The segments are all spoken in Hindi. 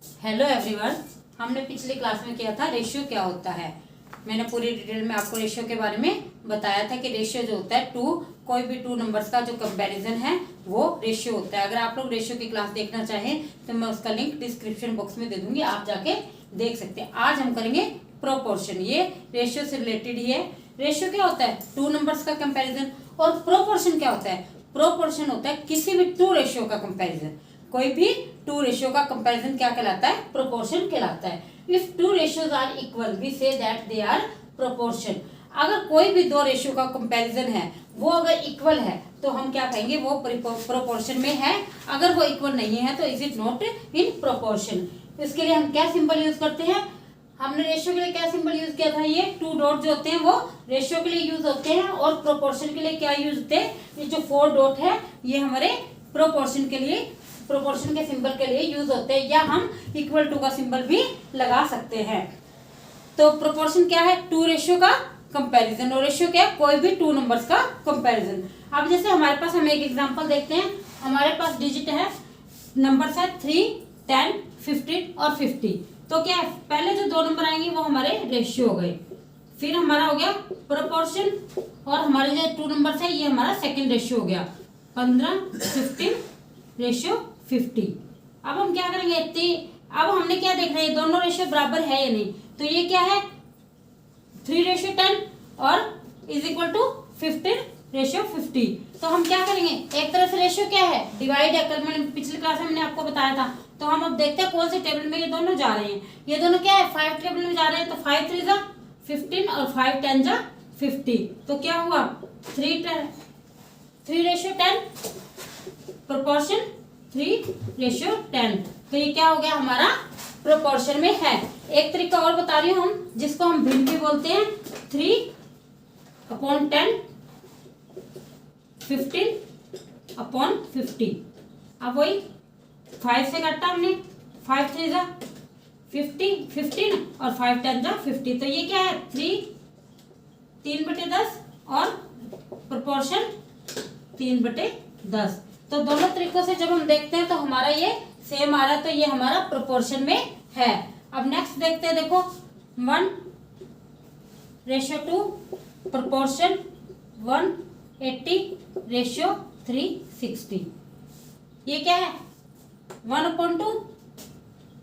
हेलो एवरीवन, हमने पिछली क्लास में किया था रेशियो क्या होता है। मैंने पूरी डिटेल में आपको रेशियो के बारे में बताया था कि रेशियो जो होता है कोई भी टू नंबर्स का जो कंपैरिजन है वो रेशियो होता है। अगर आप लोग रेशियो की क्लास देखना चाहें तो मैं उसका लिंक डिस्क्रिप्शन बॉक्स में दे दूंगी, आप जाके देख सकते हैं। आज हम करेंगे प्रोपोर्शन, ये रेशियो से रिलेटेड ही है। रेशियो क्या होता है? टू नंबर्स का कंपेरिजन। और प्रोपोर्शन क्या होता है? प्रोपोर्शन होता है किसी भी टू रेशियो का कंपेरिजन। कोई भी टू रेशियो का कंपैरिजन क्या कहलाता है? प्रोपोर्शन कहलाता है। If two ratios are equal we say that they are proportion. अगर कोई भी दो रेशियो का कंपैरिजन है वो अगर इक्वल है तो हम क्या कहेंगे? वो प्रोपोर्शन में है। अगर वो इक्वल नहीं है तो is it not in proportion. इसके लिए हम क्या सिंबल यूज करते हैं? हमने रेशियो के लिए क्या सिंबल यूज किया था? ये टू डॉट जो होते हैं वो रेशियो के लिए यूज होते हैं। और प्रोपोर्शन के लिए क्या यूज होते हैं? ये जो फोर डॉट है ये हमारे प्रोपोर्शन के लिए, प्रोपोर्शन के सिंबल के लिए यूज होते हैं, या हम इक्वल टू का सिंबल भी लगा सकते हैं। तो प्रोपोर्शन क्या है? टू रेशियो का कंपैरिजन। और रेशियो क्या है? कोई भी टू नंबर्स का कंपैरिजन। अब जैसे हमारे पास, हम एक एग्जांपल देखते हैं। हमारे पास डिजिट है, नंबर्स है 3, 10, 15 और 50। तो क्या है? पहले जो दो नंबर आएंगे वो हमारे रेशियो हो गए, फिर हमारा हो गया प्रोपोर्शन, और हमारे जो टू नंबर्स है ये हमारा सेकंड रेशियो हो गया 15, 15 रेशियो 50। अब हम क्या करेंगे? अब हमने क्या देखना है? ये दोनों रेशियो बराबर है या नहीं। तो ये क्या है? 3:10 और इज इक्वल टू 15:50। तो हम क्या करेंगे? एक तरह से रेशियो क्या है? डिवाइड है। कल मैंने पिछली क्लास में मैंने आपको बताया था। तो हम अब देखते हैं कौन से टेबल में ये दोनों जा रहे हैं। ये दोनों क्या है? 5 टेबल में जा रहे हैं। तो 5 3 जा 15 और 5 10 जा 50। तो क्या हुआ? 3:10 प्रोपोर्शन 3:10। तो ये क्या हो गया? हमारा प्रोपोर्शन में है। एक तरीका और बता रही हूँ हम, जिसको हम भिन्न भी बोलते हैं। 3/10 15/50। अब वही 5 से काटा हमने, 5 3 जा 50, 15 और 5 10 जा 50। तो ये क्या है? 3/10 और प्रोपोर्शन 3/10। तो दोनों तरीकों से जब हम देखते हैं तो हमारा ये सेम आ रहा है, तो ये हमारा प्रोपोर्शन में है। अब नेक्स्ट देखते हैं, देखो 1:2 प्रोपोर्शन 180:360। ये क्या है? 1/2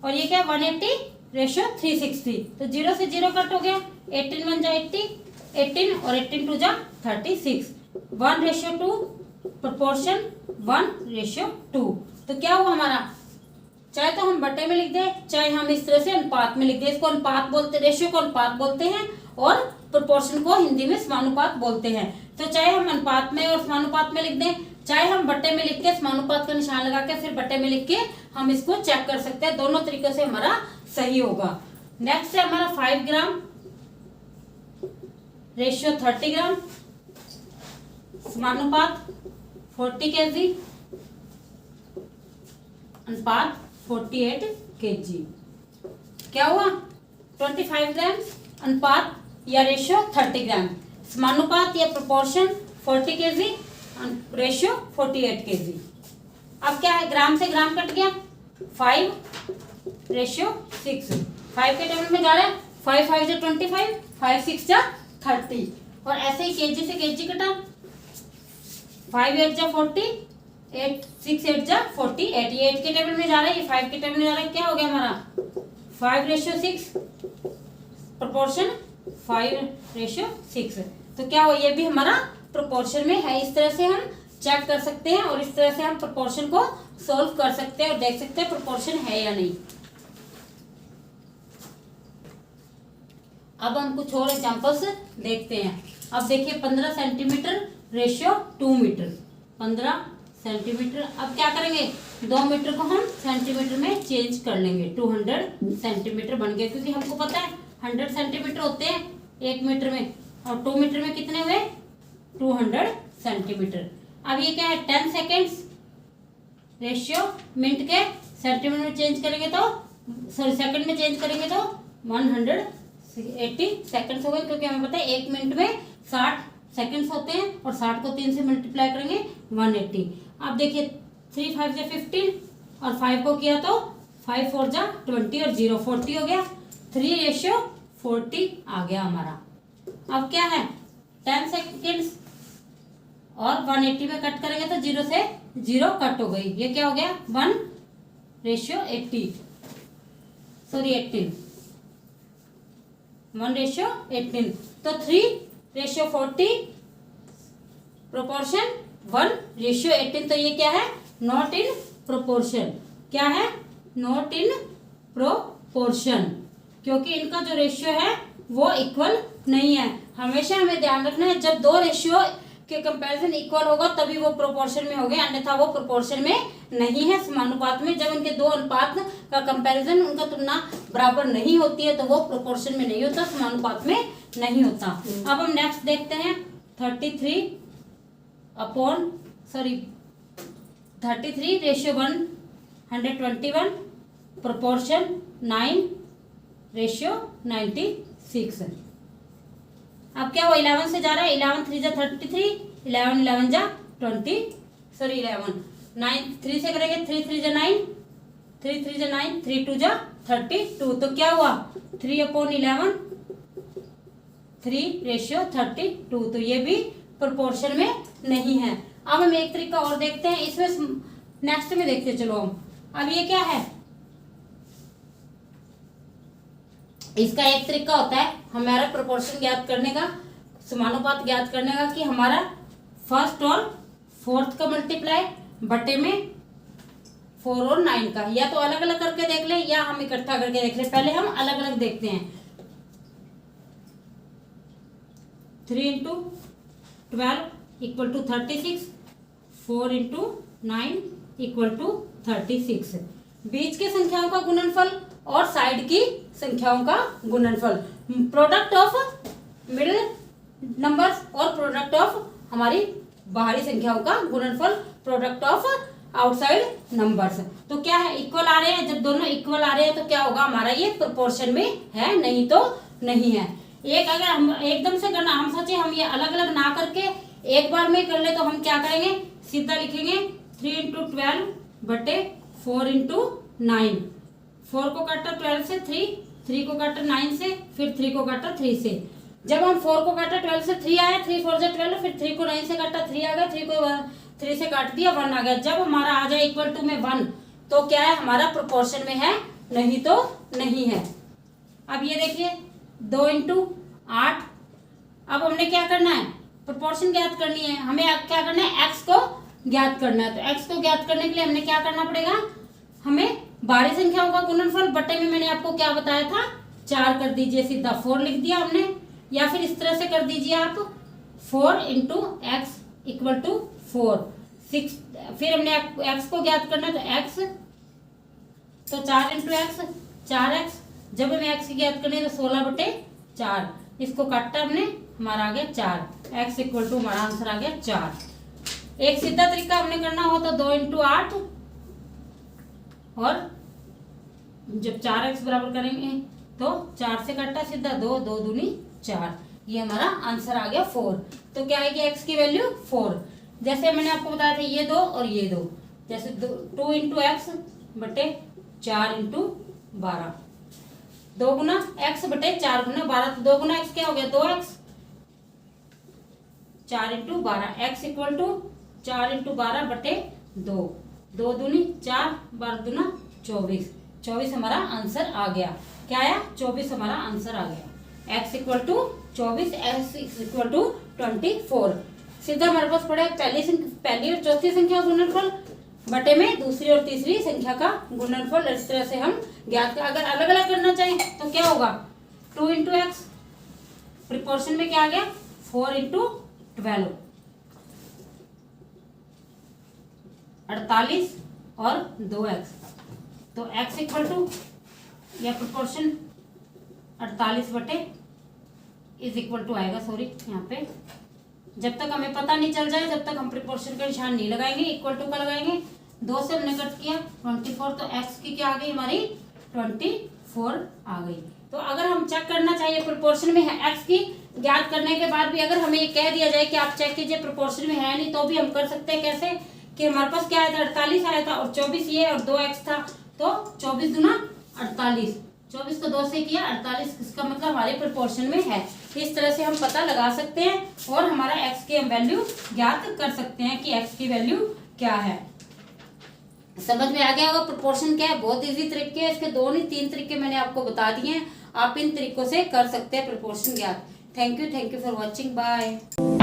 और ये क्या है? 180:360। तो 0 से 0 कट हो गया। 18 1 जा 80, 18 और 18 2 जा 36। 1:2 प्रोपोर्शन 1:2। तो क्या हुआ हमारा? चाहे तो हम बटे में लिख दें, चाहे हम इस तरह से अनुपात में लिख दें। इसको अनुपात बोलते, रेशियो को अनुपात बोलते हैं, और प्रोपोर्शन को हिंदी में समानुपात बोलते हैं। तो चाहे हम अनुपात में और समानुपात में लिख दें, चाहे हम बटे में लिख के समानुपात का निशान लगा के फिर बटे में लिख के हम इसको चेक कर सकते हैं। दोनों तरीकों से हमारा सही होगा। नेक्स्ट है हमारा 5 ग्राम रेशियो 30 ग्राम, समानुपात 40 kg, अनुपात 48 kg। क्या हुआ? 25 ग्राम अनुपात या रेशियो 30 ग्राम, समानुपात या प्रोपोर्शन 40 kg, रेशियो 48 kg। अब क्या है? ग्राम से ग्राम कट गया, 5:6। 5 के टेबल में जा रहा है, 5 5 जा 25, 5 6 जा 30। और ऐसे ही केजी से केजी कटा, 5 8 जा 40, 8 6 8 जा 48। ये 8 के टेबल में जा रहा है, ये 5 के टेबल में जा रहा है। क्या हो गया हमारा? 5:6 प्रोपोर्शन 5:6। तो क्या हो? ये भी हमारा प्रोपोर्शन में है। इस तरह से हम चेक कर सकते हैं और इस तरह से हम प्रोपोर्शन को सोल्व कर सकते हैं और देख सकते हैं प्रोपोर्शन है या नहीं। अब हम कुछ और एग्जांपल्स देखते हैं। अब देखिए 15 सेंटीमीटर रेशियो 2 मीटर। 15 सेंटीमीटर। अब क्या करेंगे? 2 मीटर को हम सेंटीमीटर में चेंज कर लेंगे। 200 सेंटीमीटर बन गया, क्योंकि हमको पता है 100 सेंटीमीटर होते हैं 1 मीटर में, और 2 मीटर में कितने हुए? 200 सेंटीमीटर। अब ये क्या है? 10 सेकेंड्स रेशियो मिनट के सेंटीमीटर में चेंज करेंगे तो, सॉरी सेकंड में चेंज करेंगे तो 180 सेकंड्स हो गए, क्योंकि हमें पता है 1 मिनट में 60 सेकंड्स होते हैं, और 60 को 3 से मल्टीप्लाई करेंगे 180। अब देखिए 3 5 से 15 और 5 को किया तो 5 4 जा 20 और 0 40 हो गया, 3:40 आ गया हमारा। अब क्या है 10 सेकेंड्स और 180 में कट करेंगे तो 0 से 0 कट हो गई, ये क्या हो गया 1:80 सॉरी 18 1:18 तो 3:40 प्रोपोर्शन 1:18 तो ये क्या है नॉट इन प्रोपोर्शन, क्या है नॉट इन प्रोपोर्शन, क्योंकि इनका जो रेशियो है वो इक्वल नहीं है। हमेशा हमें ध्यान रखना है जब दो रेशियो के कंपैरिजन इक्वल होगा तभी वो प्रोपोर्शन में होंगे, अन्यथा वो प्रोपोर्शन में नहीं है। समानुपात में जब इनके दो अनुपात का कंपैरिजन उनका तुलना बराबर नहीं होती है तो वो प्रोपोर्शन में नहीं होता, समानुपात में नहीं होता। अब हम नेक्स्ट देखते हैं 33 रेशियो 121 प्रोपोर्शन 9:96। अब क्या वो 11 से जा रहा है, 11 3 जा 33, 11 जा 20 सॉरी 11 9 3 से करेंगे 3 3 जा 9 3 3 जा 9 3 2 जा 32 तो क्या हुआ 3/11 3:32 तो ये भी प्रोपोर्शन में नहीं है। अब हम एक तरीका और देखते हैं, इसमें नेक्स्ट में देखते चलो हम। अब ये क्या है, इसका एक तरीका होता है हमारा प्रोपोर्शन ज्ञात करने का, समानुपात ज्ञात करने का कि हमारा फर्स्ट और फोर्थ का मल्टीप्लाई बटे में 4 और 9 का, या तो अलग अलग करके देख ले या हम इकट्ठा करके देख ले। पहले हम अलग अलग देखते हैं। 3 × 12 = 36, 4 × 9 = 36। बीच के संख्याओं का गुणनफल और साइड की संख्याओं का गुणनफल, प्रोडक्ट ऑफ मिडिल नंबर्स और प्रोडक्ट ऑफ हमारी बाहरी संख्याओं का गुणनफल, प्रोडक्ट ऑफ आउटसाइड नंबर्स। तो क्या है इक्वल आ रहे हैं, जब दोनों इक्वल आ रहे हैं तो क्या होगा हमारा ये प्रोपोर्शन में है, नहीं तो नहीं है। एक अगर हम एकदम से करना, हम सोचे हम ये अलग अलग ना करके एक बार में कर ले तो हम क्या करेंगे सीधा लिखेंगे 3 × 12 बटे 4 × 9। 4 को काटा 12 से 3 को काटा 9 से, फिर 3 को काटा 3 से। जब हम 4 को काटा 12 से 3 आया, 3 4 जा 12, फिर 3 को 9 से काटा 3 आ गया, 3 को 3 से काट दिया 1 आ गया। जब हमारा आ जाए इक्वल टू में 1 तो क्या है हमारा प्रोपोर्शन में है, नहीं तो नहीं है। अब ये देखिए 2 × 8। अब हमने क्या करना है प्रोपोर्शन ज्ञात करनी है, हमें क्या करना है एक्स को ज्ञात करना है। तो एक्स को ज्ञात करने के लिए हमने क्या करना पड़ेगा, हमें बाहरी संख्याओं का गुणनफल बटे में मैंने आपको क्या बताया था 4 कर दीजिए, सीधा 4 लिख दिया हमने, या फिर इस तरह से कर दीजिए आप 4 × x = 4 6। फिर हमने x को ज्ञात करना है तो x तो 4 × x 4x। जब हमें x की ज्ञात करनी है तो 16/4, इसको काटा हमने हमारा आ गया 4, x = हमारा आंसर आ गया 4। एक सीधा तरीका हमने करना हो तो 2 × 8 और जब 4x बराबर करेंगे तो 4 से काटा सीधा 2 2 दूनी 4, ये हमारा आंसर आ गया 4। तो क्या आएगी x की वैल्यू 4। जैसे मैंने आपको बताया था ये 2 और ये 2, जैसे 2 × x बटे 4 × 12, 2 गुना x बटे 4 गुना 12, तो 2 गुना x क्या हो गया 2x, 4 × 12 x = 4 × 12 बटे 2, 2 दूनी 4 12 दूना 24, 24 हमारा आंसर आ गया। क्या आया 24 हमारा आंसर आ गया। x = 24, x = 24। सीधा हमारे पास पड़ा है पहली और चौथी संख्या गुणनफल बटे में दूसरी और तीसरी संख्या का गुणनफल। इस तरह से हम ज्ञात का अगर अलग अलग करना चाहें तो क्या होगा 2 × x प्रोपोर्शन में क्या आ गया 4 × 12 48 और 2x, तो x = या प्रोपोर्शन 48 बटे = आएगा, सॉरी यहाँ पे जब तक हमें पता नहीं चल जाए जब तक हम प्रोपोर्शन का निशान नहीं लगाएंगे, इक्वल टू का लगाएंगे। 2 से हमने कट किया 24, तो x की क्या आ गई हमारी 24 आ गई। तो अगर हम चेक करना चाहिए प्रोपोर्शन में है x की ज्ञात करने के बाद भी अगर हमें ये कह दिया जाए कि आप चेक कीजिए प्रोपोर्शन में है नहीं, तो भी हम कर सकते हैं। कैसे कि हमारे पास क्या आया था 48 आया था और 24 ये और 2x था, तो 24 दूना 48, 24 को 2 से किया 48, इसका मतलब हमारे प्रोपोर्शन में है। इस तरह से हम पता लगा सकते हैं और हमारा x की हम वैल्यू ज्ञात कर सकते हैं कि x की वैल्यू क्या है। समझ में आ गया होगा प्रोपोर्शन क्या है। बहुत इजी तरीके हैं इसके, 2 नहीं 3 तरीके मैंने आपको बता दिए हैं। आप इन तरीकों से कर सकते हैं प्रोपोर्शन ज्ञात। Thank you for watching, bye.